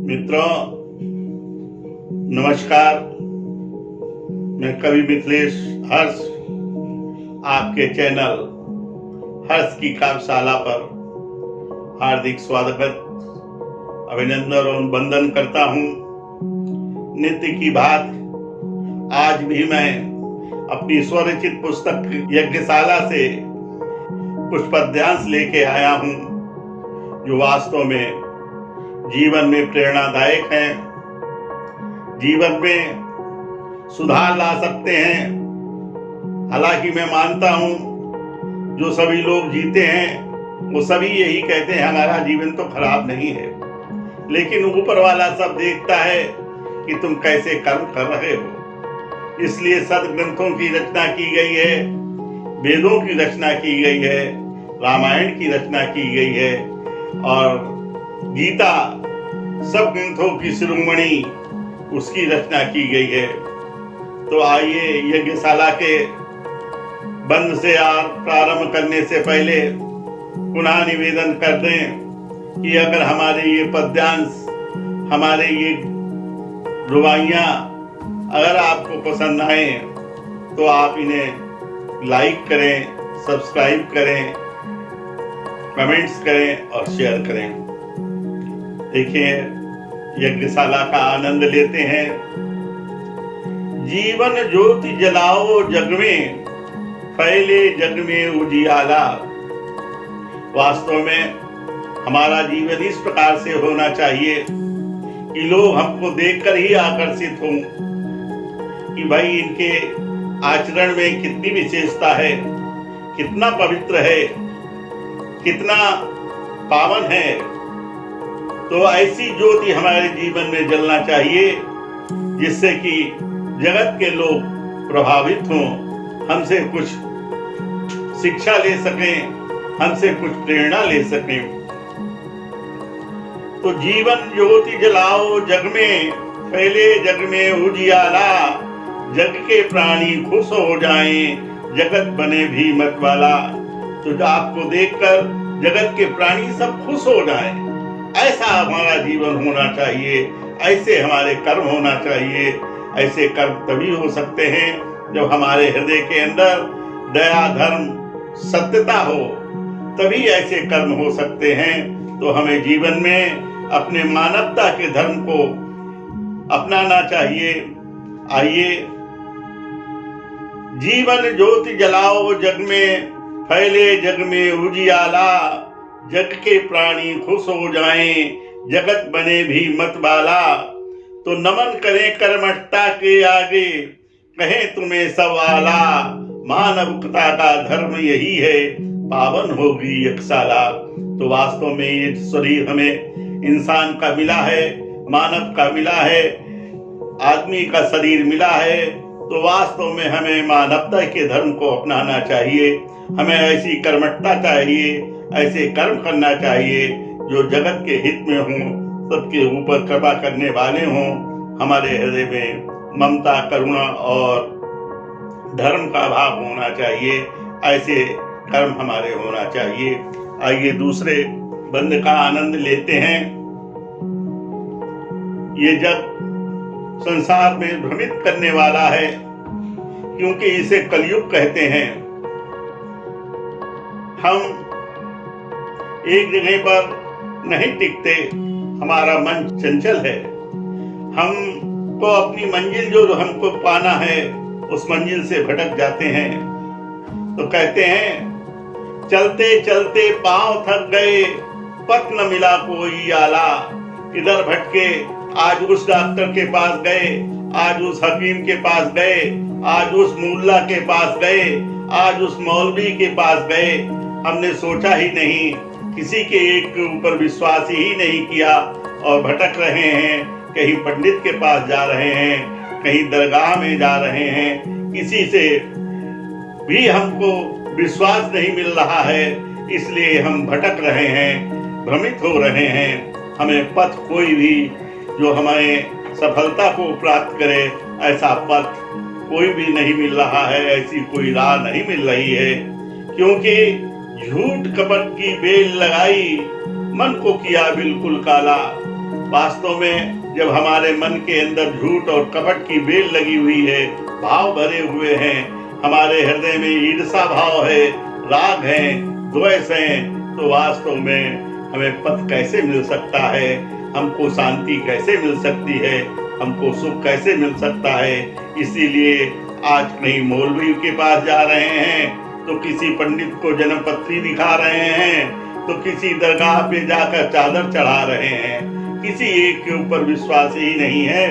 मित्रों, नमस्कार। मैं कवि मिथिलेश हर्ष आपके चैनल हर्ष की काव्यशाला पर हार्दिक स्वागत, अभिनंदन और वंदन करता हूँ। नित्य की बात आज भी मैं अपनी स्वरचित पुस्तक यज्ञशाला से कुछ पद्यांश लेके आया हूँ जो वास्तव में जीवन में प्रेरणादायक हैं, जीवन में सुधार ला सकते हैं। हालांकि मैं मानता हूं जो सभी लोग जीते हैं वो सभी यही कहते हैं हमारा जीवन तो खराब नहीं है, लेकिन ऊपर वाला सब देखता है कि तुम कैसे कर्म कर रहे हो। इसलिए सदग्रंथों की रचना की गई है, वेदों की रचना की गई है, रामायण की रचना की गई है और गीता सब ग्रंथों की शिरोमणि उसकी रचना की गई है। तो आइए यज्ञशाला के बंद से और प्रारंभ करने से पहले पुनः निवेदन कर दें कि अगर हमारे ये पद्यांश, हमारे ये रुबाइयाँ अगर आपको पसंद आए तो आप इन्हें लाइक करें, सब्सक्राइब करें, कमेंट्स करें और शेयर करें। देखिए, यज्ञशाला का आनंद लेते हैं। जीवन ज्योति जलाओ जग में, फैले जग में उजियाला। वास्तव में हमारा जीवन इस प्रकार से होना चाहिए कि लोग हमको देखकर ही आकर्षित हों कि भाई इनके आचरण में कितनी विशेषता है, कितना पवित्र है, कितना पावन है। तो ऐसी ज्योति हमारे जीवन में जलना चाहिए जिससे कि जगत के लोग प्रभावित हों, हमसे कुछ शिक्षा ले सकें, हमसे कुछ प्रेरणा ले सकें। तो जीवन ज्योति जलाओ जग में, फैले जग में उजियाला। जग के प्राणी खुश हो जाएं, जगत बने भी मत वाला। तो आपको देखकर जगत के प्राणी सब खुश हो जाएं, ऐसा हमारा जीवन होना चाहिए, ऐसे हमारे कर्म होना चाहिए। ऐसे कर्म तभी हो सकते हैं जब हमारे हृदय के अंदर दया, धर्म, सत्यता हो, तभी ऐसे कर्म हो सकते हैं। तो हमें जीवन में अपने मानवता के धर्म को अपनाना चाहिए। आइए, जीवन ज्योति जलाओ जग में, फैले जग में उजियाला। जग के प्राणी खुश हो जाएं, जगत बने भी मत बाला। तो नमन करें कर्मठता के आगे, कहें तुम्हें सब आला। मानवता का धर्म यही है, पावन होगी यज्ञशाला। तो वास्तव में ये शरीर हमें इंसान का मिला है, मानव का मिला है, आदमी का शरीर मिला है। तो वास्तव में हमें मानवता के धर्म को अपनाना चाहिए। हमें ऐसी कर्मठता चाहिए, ऐसे कर्म करना चाहिए जो जगत के हित में हों, सबके ऊपर कृपा करने वाले हों। हमारे हृदय में ममता, करुणा और धर्म का भाव होना चाहिए। ऐसे कर्म हमारे होना चाहिए। आइए दूसरे बंद का आनंद लेते हैं। ये जग संसार में भ्रमित करने वाला है, क्योंकि इसे कलयुग कहते हैं। हम एक जगह पर नहीं टिकते, हमारा मन चंचल है। हमको अपनी मंजिल जो हमको पाना है उस मंजिल से भटक जाते हैं। तो कहते हैं, चलते चलते पांव थक गए, पथ न मिला कोई आला। इधर भटके, आज उस डॉक्टर के पास गए, आज उस हकीम के पास गए, आज उस मुल्ला के पास गए, आज उस मौलवी के पास गए। हमने सोचा ही नहीं, किसी के एक के ऊपर विश्वास ही नहीं किया और भटक रहे हैं। कहीं पंडित के पास जा रहे हैं, कहीं दरगाह में जा रहे हैं, किसी से भी हमको विश्वास नहीं मिल रहा है, इसलिए हम भटक रहे हैं, भ्रमित हो रहे हैं। हमें पथ कोई भी जो हमें सफलता को प्राप्त करे, ऐसा पथ कोई भी नहीं मिल रहा है, ऐसी कोई राह नहीं मिल रही है। क्योंकि झूठ कपट की बेल लगाई, मन को किया बिल्कुल काला। वास्तव में जब हमारे मन के अंदर झूठ और कपट की बेल लगी हुई है, भाव भरे हुए हैं, हमारे हृदय में ईर्षा भाव है, राग है, द्वेष है, तो वास्तव में हमें पथ कैसे मिल सकता है, हमको शांति कैसे मिल सकती है, हमको सुख कैसे मिल सकता है। इसीलिए आज कहीं मौलवी के पास जा रहे हैं तो किसी पंडित को जन्म पत्री दिखा रहे हैं, तो किसी दरगाह पे जाकर चादर चढ़ा रहे हैं, किसी एक के ऊपर विश्वास ही नहीं है।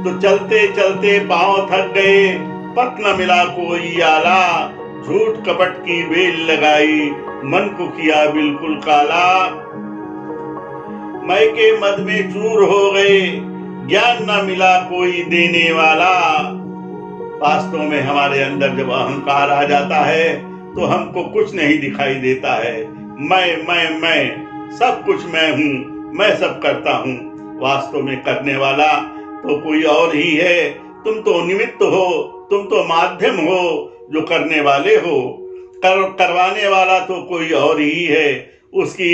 तो चलते चलते पांव थक गए, पथ न मिला कोई आला, झूठ कपट की बेल लगाई, मन को किया बिल्कुल काला। मैं के मद में चूर हो गए, ज्ञान न मिला कोई देने वाला। वास्तव में हमारे अंदर जब अहंकार आ जाता है तो हमको कुछ नहीं दिखाई देता है। मैं सब कुछ मैं हूँ, मैं सब करता हूँ। वास्तव में करने वाला तो कोई और ही है। तुम तो निमित्त हो, तुम तो माध्यम हो जो करने वाले हो। करवाने वाला तो कोई और ही है। उसकी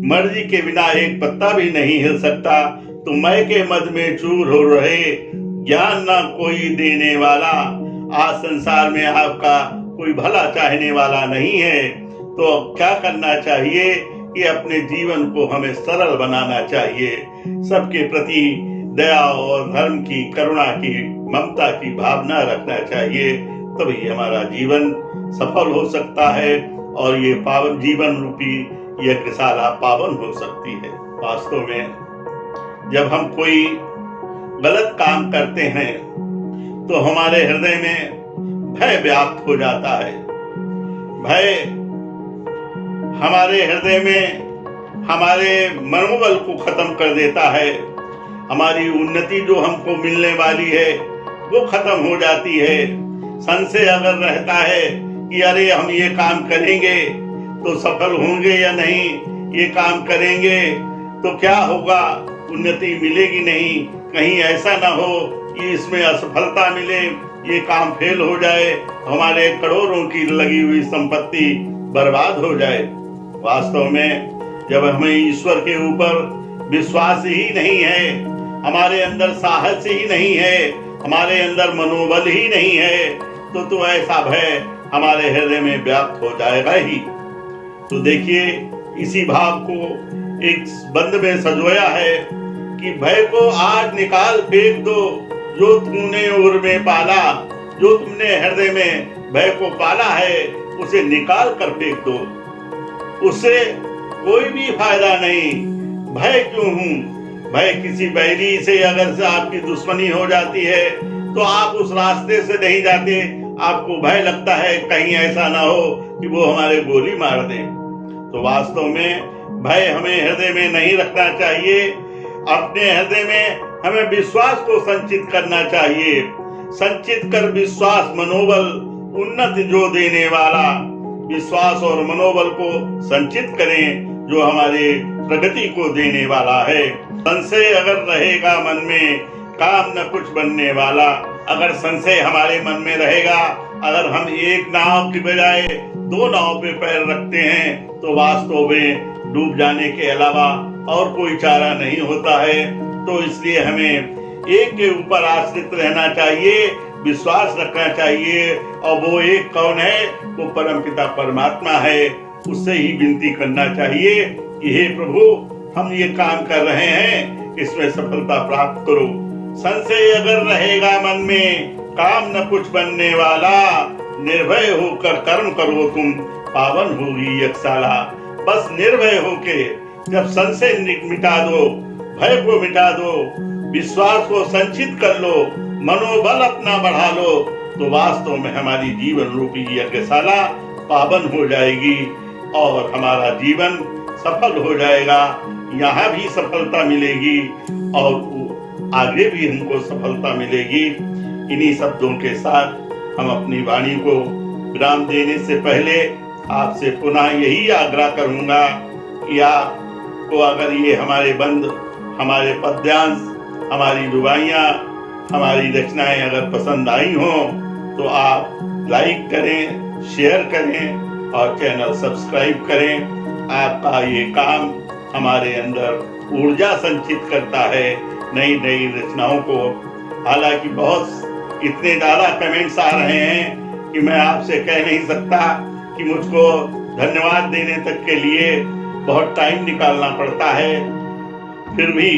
मर्जी के बिना एक पत्ता भी नहीं हिल सकता। तो मैं के मद में चूर हो रहे, ज्ञान ना कोई देने वाला। आज संसार में आपका कोई भला चाहने वाला नहीं है। तो क्या करना चाहिए कि अपने जीवन को हमें सरल बनाना चाहिए। सबके प्रति दया और धर्म की, करुणा की, ममता की भावना रखना चाहिए। तभी हमारा जीवन सफल हो सकता है और ये पावन जीवन रूपी यज्ञशाला पावन हो सकती है। वास्तव में जब हम कोई गलत काम करते हैं तो हमारे हृदय में भय व्याप्त हो जाता है। भय हमारे हृदय में हमारे मनोबल को खत्म कर देता है। हमारी उन्नति जो हमको मिलने वाली है वो खत्म हो जाती है। संशय अगर रहता है कि अरे हम ये काम करेंगे तो सफल होंगे या नहीं, ये काम करेंगे तो क्या होगा, उन्नति मिलेगी नहीं, कहीं ऐसा ना हो कि इसमें असफलता मिले, ये काम फेल हो जाए, हमारे करोड़ों की लगी हुई संपत्ति बर्बाद हो जाए। वास्तव में जब हमें ईश्वर के ऊपर विश्वास ही नहीं है, हमारे अंदर साहस ही नहीं है, हमारे अंदर मनोबल ही नहीं है, तो ऐसा भय हमारे हृदय में व्याप्त हो जाएगा ही। तो देखिए, इसी भाव को एक बंद में सजोया है कि भय को आज निकाल फेंक दो, जो तुमने उर में पाला, जो तुमने हृदय में भय को पाला है उसे निकाल कर फेंक दो। उससे कोई भी फायदा नहीं। भय क्यों हूं? भय किसी बैरी से अगर से आपकी दुश्मनी हो जाती है तो आप उस रास्ते से नहीं जाते। आपको भय लगता है कहीं ऐसा ना हो कि वो हमारे गोली मार दे। तो वास्तव में भय हमें हृदय में नहीं रखना चाहिए। अपने हृदय में हमें विश्वास को संचित करना चाहिए। संचित कर विश्वास मनोबल उन्नति जो देने वाला, विश्वास और मनोबल को संचित करें जो हमारे प्रगति को देने वाला है। संशय अगर रहेगा मन में, काम न कुछ बनने वाला। अगर संशय हमारे मन में रहेगा, अगर हम एक नाव की बजाय दो नाव पे पैर रखते हैं तो वास्तव में डूब जाने के अलावा और कोई चारा नहीं होता है। तो इसलिए हमें एक के ऊपर आश्रित रहना चाहिए, विश्वास रखना चाहिए। और वो एक कौन है? वो परमपिता परमात्मा है। उससे ही विनती करना चाहिए कि हे प्रभु, हम ये काम कर रहे हैं, इसमें सफलता प्राप्त करो। संशय अगर रहेगा मन में, काम न कुछ बनने वाला। निर्भय होकर कर्म करो तुम, पावन होगी यज्ञशाला। बस निर्भय होके जब संशय मिटा दो, भय को मिटा दो, विश्वास को संचित कर लो, मनोबल अपना बढ़ा लो, तो वास्तव में हमारी जीवन रूपी यज्ञशाला पावन हो जाएगी और हमारा जीवन सफल हो जाएगा। यहाँ भी सफलता मिलेगी और आगे भी हमको सफलता मिलेगी। इन्हीं शब्दों के साथ हम अपनी वाणी को विराम देने से पहले आपसे पुनः यही आग्रह करूंगा कि आपको अगर ये हमारे बंद, हमारे पद्यांश, हमारी रुबाइयाँ, हमारी रचनाएं अगर पसंद आई हों तो आप लाइक करें, शेयर करें और चैनल सब्सक्राइब करें। आपका ये काम हमारे अंदर ऊर्जा संचित करता है नई नई रचनाओं को। हालांकि बहुत इतने ज़्यादा कमेंट्स आ रहे हैं कि मैं आपसे कह नहीं सकता कि मुझको धन्यवाद देने तक के लिए बहुत टाइम निकालना पड़ता है। फिर भी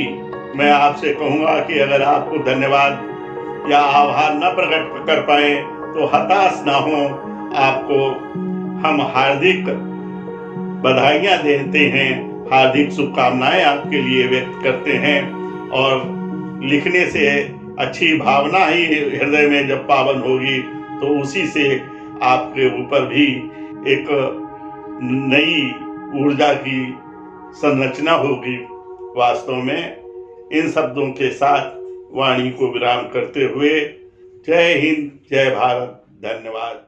मैं आपसे कहूँगा कि अगर आपको धन्यवाद या आभार न प्रकट कर पाए तो हताश ना हो। आपको हम हार्दिक बधाइयाँ देते हैं, हार्दिक शुभकामनाएं आपके लिए व्यक्त करते हैं। और लिखने से अच्छी भावना ही हृदय में जब पावन होगी तो उसी से आपके ऊपर भी एक नई ऊर्जा की संरचना होगी। वास्तव में इन शब्दों के साथ वाणी को विराम करते हुए जय हिंद, जय भारत, धन्यवाद।